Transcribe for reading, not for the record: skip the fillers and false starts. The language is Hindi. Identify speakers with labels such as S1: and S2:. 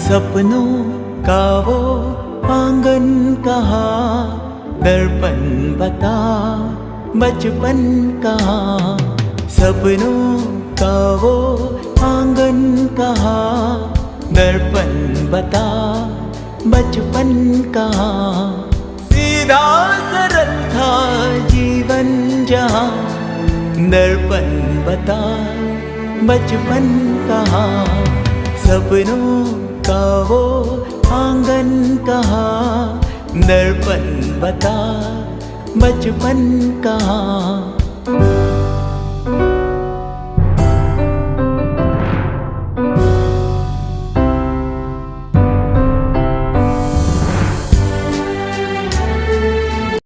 S1: सपनों का वो आंगन कहाँ, दर्पण बता बचपन कहाँ। सपनों का वो आंगन कहाँ, दर्पण बता बचपन कहाँ। सीधा सरल था जीवन जहाँ, दर्पण बता बचपन कहाँ। सपनों का वो आंगन कहाँ, दर्पण बता बचपन कहाँ।